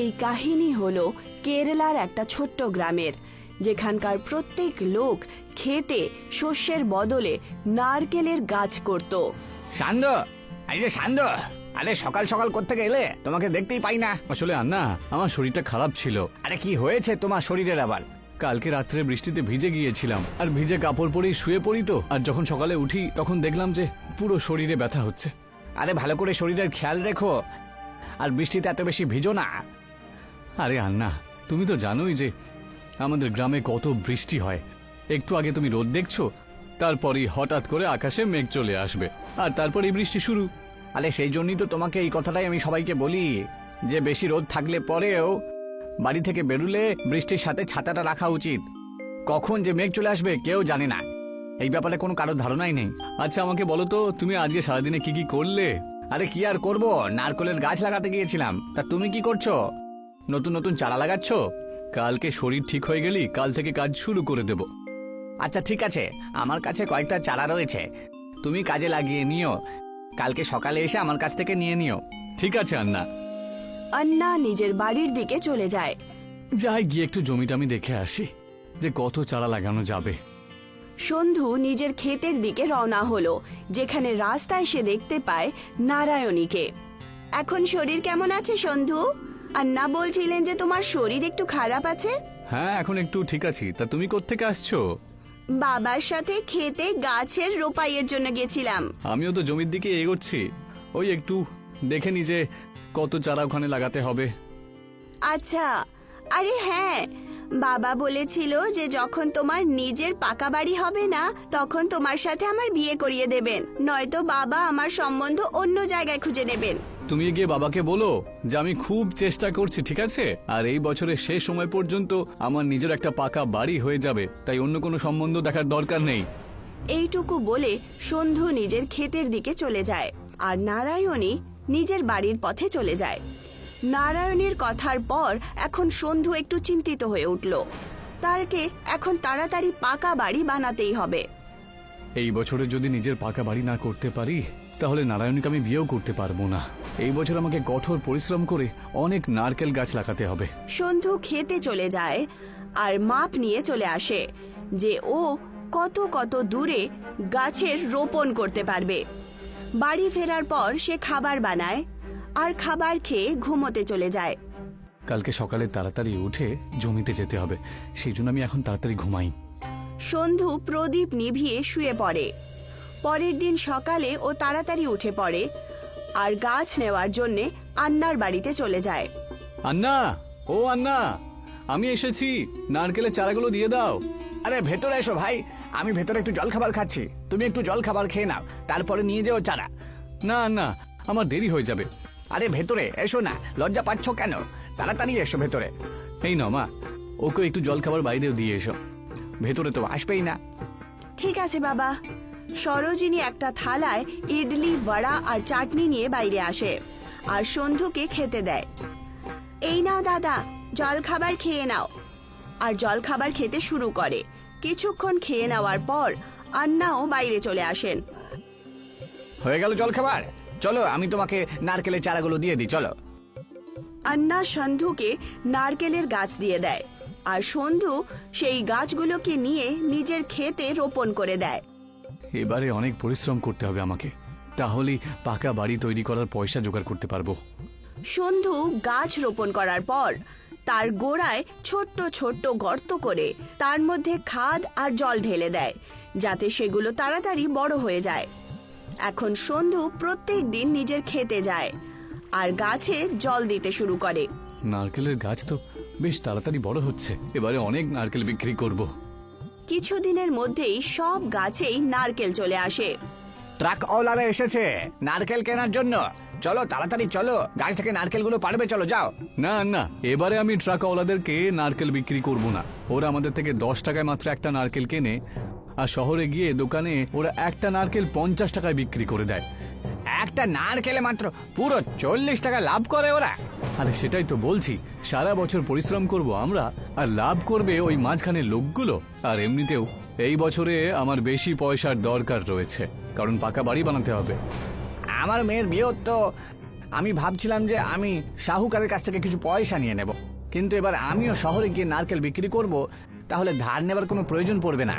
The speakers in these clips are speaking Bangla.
এই কাহিনী হলো কেরালার একটা ছোট্ট গ্রামের, যেখানকার প্রত্যেক লোক খেতে শস্যের বদলে নারকেলের গাছ করত। সান্দ, আরে সান্দ, আরে সকাল সকাল কোত্থেকে এলে? তোমাকে দেখতেই পাই না। আসলে আন্না, আমার শরীরটা খারাপ ছিল। আরে কি হয়েছে তোমার শরীরের আবার? কালকে রাত্রে বৃষ্টিতে ভিজে গিয়েছিলাম, আর ভিজে কাপড় পরেই শুয়ে পড়ি তো। আর যখন সকালে উঠি তখন দেখলাম যে পুরো শরীরে ব্যথা হচ্ছে। আরে ভালো করে শরীরের খেয়াল রেখো, আর বৃষ্টিতে এত বেশি ভিজো না। আরে আন্না, তুমি তো জানোই যে আমাদের গ্রামে কত বৃষ্টি হয়। একটু আগে তুমি রোদ দেখছো, তারপরেই হঠাৎ করে আকাশে মেঘ চলে আসবে, আর তারপরেই বৃষ্টি শুরু। আরে সেই জন্যই তো তোমাকে এই কথাটাই আমি সবাইকে বলি, যে বেশি রোদ থাকলে পরেও বাড়ি থেকে বেরুলে বৃষ্টির সাথে ছাতাটা রাখা উচিত। কখন যে মেঘ চলে আসবে কেউ জানে না, এই ব্যাপারে কোনো কারোর ধারণাই নেই। আচ্ছা আমাকে বলো তো, তুমি আজকে সারাদিনে কি কি করলে? আরে কি আর করবো, নারকেলের গাছ লাগাতে গিয়েছিলাম। তা তুমি কি করছো? নতুন নতুন চারা লাগাচ্ছ? কালকে শরীর ঠিক হয়ে গেলি কাল থেকে কাজ শুরু করে দেব। আচ্ছা ঠিক আছে, আমার কাছে কয়েকটা চারা রয়েছে, তুমি কাজে লাগিয়ে নিও। কালকে সকালে এসে আমার কাছ থেকে নিয়ে নিও। ঠিক আছে আন্না। আন্না নিজের বাড়ির দিকে চলে যায়। যাই গিয়ে একটু জমিটা আমি দেখে আসি যে কত চারা লাগানো যাবে। সন্ধু নিজের ক্ষেতের দিকে রওনা হলো, যেখানে রাস্তায় সে দেখতে পায় নারায়ণীকে। এখন শরীর কেমন আছে সন্ধু? আন্না বলছিলেন যে তোমার শরীর একটু খারাপ আছে। হ্যাঁ, এখন একটু ঠিক আছি। তা তুমি কোত্থেকে আসছো? বাবার সাথে খেতে গাছের রোপাইয়ের জন্য গেছিলাম। আমিও তো জমির দিকে এগোচ্ছি, ওই একটু দেখে নি যে কত চারা ওখানে লাগাতে হবে। আচ্ছা, আরে হ্যাঁ, বাবা বলেছিল যে যখন তোমার নিজের পাকা বাড়ি হবে না তখন তোমার সাথে আমার বিয়ে করিয়ে দেবেন, নয়তো বাবা আমার সম্বন্ধ অন্য জায়গায় খুঁজে নেবেন। তুমি গিয়ে বাবাকে বলো যে আমি খুব চেষ্টা করছি, ঠিক আছে? আর এই বছরের শেষ সময় পর্যন্ত আমার নিজের একটা পাকা বাড়ি হয়ে যাবে, তাই অন্য কোনো সম্বন্ধ দেখার দরকার নেই। এইটুকু বলে সন্ধু নিজের ক্ষেতের দিকে চলে যায়, আর নারায়ণী নিজের বাড়ির পথে চলে যায়। নারায়ণীর কথার পর এখন সন্ধু একটু চিন্তিত হয়ে উঠল। তারকে এখন তাড়াতাড়ি পাকা বাড়ি বানাতেই হবে। এই বছরে যদি নিজের পাকা বাড়ি না করতে পারি তাহলে নারায়ণীকে আমি বিয়েও করতে পারবো না। এই বছর আমাকে কঠোর পরিশ্রম করে অনেক নারকেল গাছ লাগাতে হবে। সন্ধু খেতে চলে যায় আর মাপ নিয়ে চলে আসে যে ও কত কত দূরে গাছের রোপণ করতে পারবে। বাড়ি ফেরার পর সে খাবার বানায় আর খাবার খেয়ে ঘুমোতে চলে যায়। কালকে সকালে তাড়াতাড়ি উঠে জমিতে যেতে হবে, সেই জন্য আমি এখন তাড়াতাড়ি ঘুমাই। সন্ধু প্রদীপ নিভিয়ে শুয়ে পড়ে। পরের দিন সকালে ও তাড়াতাড়ি উঠে পড়ে আর গাছ নেওয়ার জন্যে আন্নার বাড়িতে চলে যায়। আন্না, ও আন্না, আমি এসেছি, নারকেলের চারাগুলো দিয়ে দাও। আরে ভেতরে এসো ভাই, আমি ভেতরে একটু জল খাবার খাচ্ছি, তুমি একটু জল খাবার খেয়ে নাও, তারপরে নিয়ে যেও চারা। না আন্না, আমার দেরি হয়ে যাবে। আরে ভেতরে এসো না, লজ্জা পাচ্ছ কেন? তাড়াতাড়ি এসো ভেতরে। এই নাও মা, ওকে একটু জল খাবার বাইরেও দিয়ে এসো। ভেতরে তো আসবেই না। ঠিক আছে বাবা। সরোজিনী একটা থালায় ইডলি, বড়া আর চাটনি নিয়ে বাইরে আসে আর সন্ধুকে খেতে দেয়। এই নাও দাদা, জল খাবার খেয়ে নাও। আর জল খাবার খেতে শুরু করে। কিছুক্ষণ খেয়ে নেওয়ার পর আন্নাও বাইরে চলে আসেন। হয়ে গেল জল খাবার, চলো আমি তোমাকে নারকেলের চারাগুলো দিয়ে দিই, চলো। আন্না সন্ধুকে নারকেলের গাছ দিয়ে দেয় আর সন্ধু সেই গাছগুলোকে নিয়ে নিজের ক্ষেতে রোপণ করে দেয়। এবারে অনেক পরিশ্রম করতে হবে আমাকে, তাহলেই পাকা বাড়ি তৈরি করার পয়সা জোগাড় করতে পারবো। সন্ধু গাছ রোপণ করার পর তার গোড়ায় ছোট্ট ছোট্ট গর্ত করে তার মধ্যে খাদ আর জল ঢেলে দেয়, যাতে সেগুলো তাড়াতাড়ি বড় হয়ে যায়। এখন সন্ধু প্রত্যেক দিন নিজের খেতে যায় আর গাছে জল দিতে শুরু করে। নারকেলের গাছ তো বেশ তাড়াতাড়ি বড় হচ্ছে, এবারে অনেক নারকেল বিক্রি করব। কিছুদিনের মধ্যেই সব গাছেই নারকেল চলে আসে। ট্রাক ওলারা এসেছে নারকেল কেনার জন্য, চলো তাড়াতাড়ি চলো, গাছ থেকে নারকেলগুলো পারবে, চলো যাও। না না, এবারে আমি ট্রাকওয়ালাদেরকে নারকেল বিক্রি করব না। ওরা আমাদের থেকে 10 টাকায় মাত্র একটা নারকেল কেনে, আর শহরে গিয়ে দোকানে ওরা একটা নারকেল 50 টাকায় বিক্রি করে দেয়। একটা নারকেলে মাত্র পুরো 40 টাকা লাভ করে ওরা। আরে সেটাই তো বলছি, সারা বছর পরিশ্রম করব আমরা, আর লাভ করবে ওই মাঝখানের লোকগুলো। আর এমনিতেও এই বছরে আমার বেশি পয়সার দরকার রয়েছে, কারণ পাকা বাড়ি বানাতে হবে। আমার মেয়ের বিয়ে তো আমি ভাবছিলাম যে আমি শাহুকারের কাছ থেকে কিছু পয়সা নিয়ে নেব, কিন্তু এবার আমিও শহরে গিয়ে নারকেল বিক্রি করব, তাহলে ধার নেবার কোনো প্রয়োজন পড়বে না।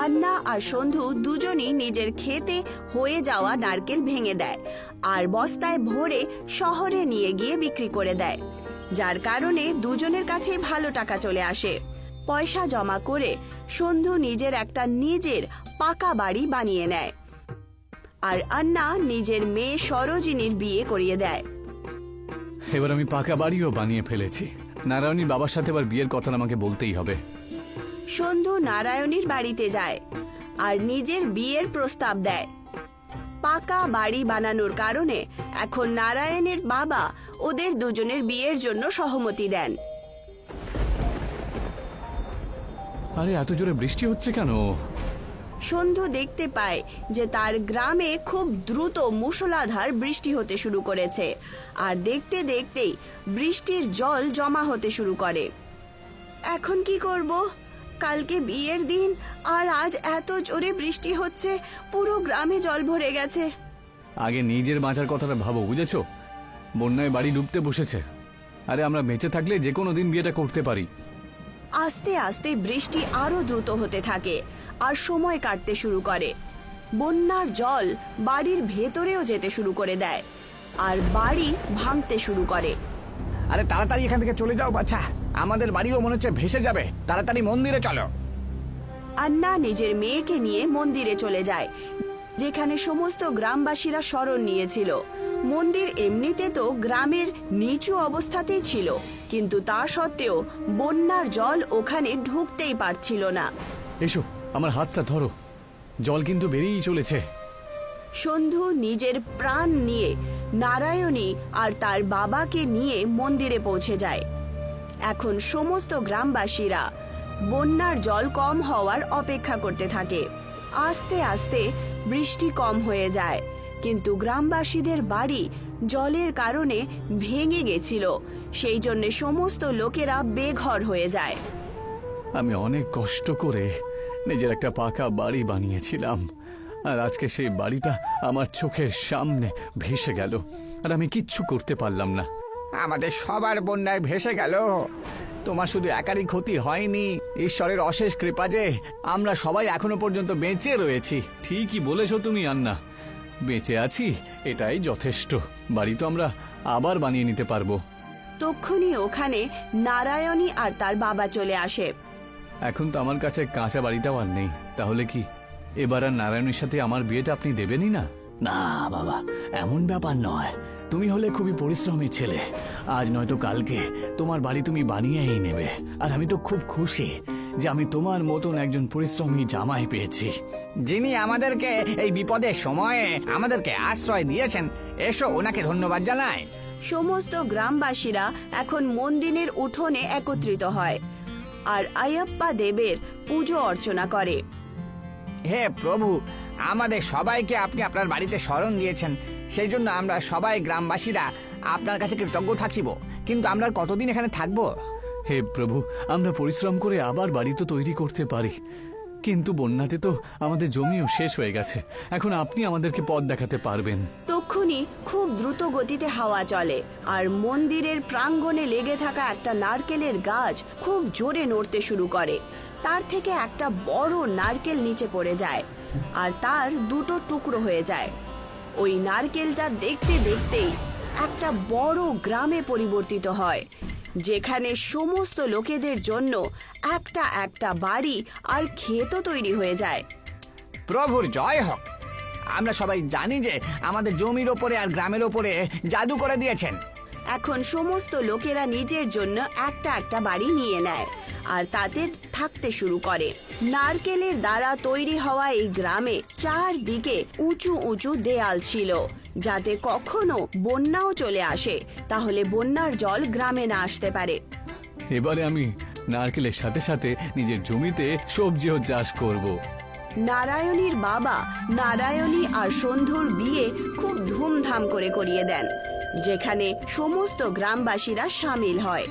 আন্না আর সন্ধু দুজনই নিজের ক্ষেতে হয়ে যাওয়া নারকেল ভেঙে দেয় আর বস্তায় ভরে শহরে নিয়ে গিয়ে বিক্রি করে দেয়, যার কারণে দুজনের কাছে ভালো টাকা চলে আসে। পয়সা জমা করে সন্ধু নিজের পাকা বাড়ি বানিয়ে নেয় আর আন্না নিজের মেয়ে সরোজিনীর বিয়ে করিয়ে দেয়। এবার আমি পাকা বাড়িও বানিয়ে ফেলেছি। নারায়ণীর বাবার সাথে এবার বিয়ের কথা আমাকে বলতেই হবে। সন্ধু নারায়ণীর বাড়িতে যায় আর নিজের বিয়ের প্রস্তাব দেয়। পাকা বাড়ি বানানোর কারণে এখন নারায়ণের বাবা ওদের দুজনের বিয়ের জন্য সহমতি দেন। আরে এত জোরে বৃষ্টি হচ্ছে কেন? সন্ধু দেখতে পায় যে তার গ্রামে খুব দ্রুত মুষলধার বৃষ্টি হতে শুরু করেছে আর দেখতে দেখতেই বৃষ্টির জল জমা হতে শুরু করে। এখন কি করব? কালকে বিয়ের দিন আর আজ এত জোরে বৃষ্টি হচ্ছে, পুরো গ্রামে জল ভরে গেছে। আগে নিজের বাঁচার কথাটা ভাবো, বুঝেছো? বন্যায় বাড়ি ডুবতে বসেছে। আরে আমরা বেঁচে থাকলে যে কোনো দিন বিয়েটা করতে পারি। আস্তে আস্তে বৃষ্টি আরো দ্রুত হতে থাকে আর সময় কাটতে শুরু করে। বন্যার জল বাড়ির ভেতরেও যেতে শুরু করে দেয় আর বাড়ি ভাঙতে শুরু করে। আরে তাড়াতাড়ি এখান থেকে চলে যাও বাচ্চা, আমাদের বাড়িও মনে হচ্ছে ভেসে যাবে। তাড়াতাড়ি মন্দিরে চলো। আন্না নিজের মেয়েকে নিয়ে মন্দিরে চলে যায়, যেখানে সমস্ত গ্রামবাসীরা শরণ নিয়েছিল। মন্দির এমনিতে তো গ্রামের নিচু অবস্থাতেই ছিল, কিন্তু তা সত্ত্বেও বন্যার জল ওখানে ঢুকতেই পারছিল না। এসো, আমার হাতটা ধরো, জল কিন্তু বেরিয়েই চলেছে। সন্ধু নিজের প্রাণ নিয়ে নারায়ণী আর তার বাবাকে নিয়ে মন্দিরে পৌঁছে যায়। এখন সমস্ত গ্রামবাসীরা বন্যার জল কম হওয়ার অপেক্ষা করতে থাকে। আস্তে আস্তে বৃষ্টি কম হয়ে যায়, কিন্তু গ্রামবাসীদের বাড়ি জলের কারণে ভেঙে গেছিল, সেই জন্য সমস্ত লোকেরা বেঘর হয়ে যায়। আমি অনেক কষ্ট করে নিজের একটা পাকা বাড়ি বানিয়েছিলাম, আর আজকে সেই বাড়িটা আমার চোখের সামনে ভেসে গেল, আর আমি কিচ্ছু করতে পারলাম না। আমাদের সবার বন্যায় ভেসে গেল। তোমার শুধু একারই ক্ষতি হয়নি, ঈশ্বরের অশেষ কৃপা যে আমরা সবাই এখনো পর্যন্ত বেঁচে রয়েছি। ঠিকই বলেছো তুমি আন্না, বেঁচে আছি এটাই যথেষ্ট। বাড়ি তো আমরা আবার বানিয়ে নিতে পারবো। তক্ষুনি ওখানে নারায়ণী আর তার বাবা চলে আসে। এখন তো আমার কাছে কাঁচা বাড়িটাও আর নেই, তাহলে কি এবার আর নারায়ণের সাথে আমার বিয়েটা আপনি দেবেনই না? না বাবা, এমন ব্যাপার নয়। তুমি হলে খুবই পরিশ্রমী ছেলে, আজ নয়তো কালকে তোমার বাড়ি তুমি বানিয়েই নেবে। আর আমি তো খুব খুশি যে আমি তোমার মতন একজন পরিশ্রমী জামাই পেয়েছি, যিনি আমাদেরকে এই বিপদের সময়ে আমাদেরকে আশ্রয় দিয়েছেন। এসো, ওনাকে ধন্যবাদ জানাই। সমস্ত গ্রামবাসীরা এখন মন্দিরের উঠোনে একত্রিত হয় আর আয়াপ্পা দেবের পুজো অর্চনা করে। হে প্রভু, আমাদের সবাইকে আপনি আপনার বাড়িতে শরণ দিয়েছেন, সেই জন্য আমরা সবাই গ্রামবাসীরা আপনার কাছে কৃতজ্ঞ থাকিব। কিন্তু আমরা কতদিন এখানে থাকবো? হে প্রভু, আমরা পরিশ্রম করে আবার বাড়ি তো তৈরি করতে পারি, কিন্তু বন্যাতে তো আমাদের জমিও শেষ হয়ে গেছে। এখন আপনি আমাদেরকে পথ দেখাতে পারবেন। তক্ষুনি খুব দ্রুত গতিতে হাওয়া চলে আর মন্দিরের প্রাঙ্গণে লেগে থাকা একটা নারকেলের গাছ খুব জোরে নড়তে শুরু করে। তার থেকে একটা বড় নারকেল নিচে পড়ে যায় আর তার দুটো টুকরো হয়ে যায়। ওই নারকেলটা দেখতে দেখতেই একটা বড় গ্রামে পরিবর্তিত হয়, যেখানে সমস্ত লোকেদের জন্য একটা একটা বাড়ি আর ক্ষেতও তৈরি হয়ে যায়। প্রভুর জয় হোক। আমরা সবাই জানি যে আমাদের জমির ওপরে আর গ্রামের ওপরে জাদু করে দিয়েছেন। এখন সমস্ত লোকেরা নিজের জন্য একটা একটা বাড়ি নিয়ে নেয় আর তাতে থাকতে শুরু করে। নারকেলের দ্বারা তৈরি হওয়া এই গ্রামে চারদিকে উঁচু উঁচু দেয়াল ছিল, যাতে কখনো বন্যাও চলে আসে তাহলে বন্যার জল গ্রামে না আসতে পারে। এবারে আমি নারকেলের সাথে সাথে নিজের জমিতে সবজিও চাষ করব। নারায়ণীর বাবা নারায়ণী আর সন্ধুর বিয়ে খুব ধুমধাম করে করিয়ে দেন, যেখানে সমস্ত গ্রামবাসীরা সামিল হয়।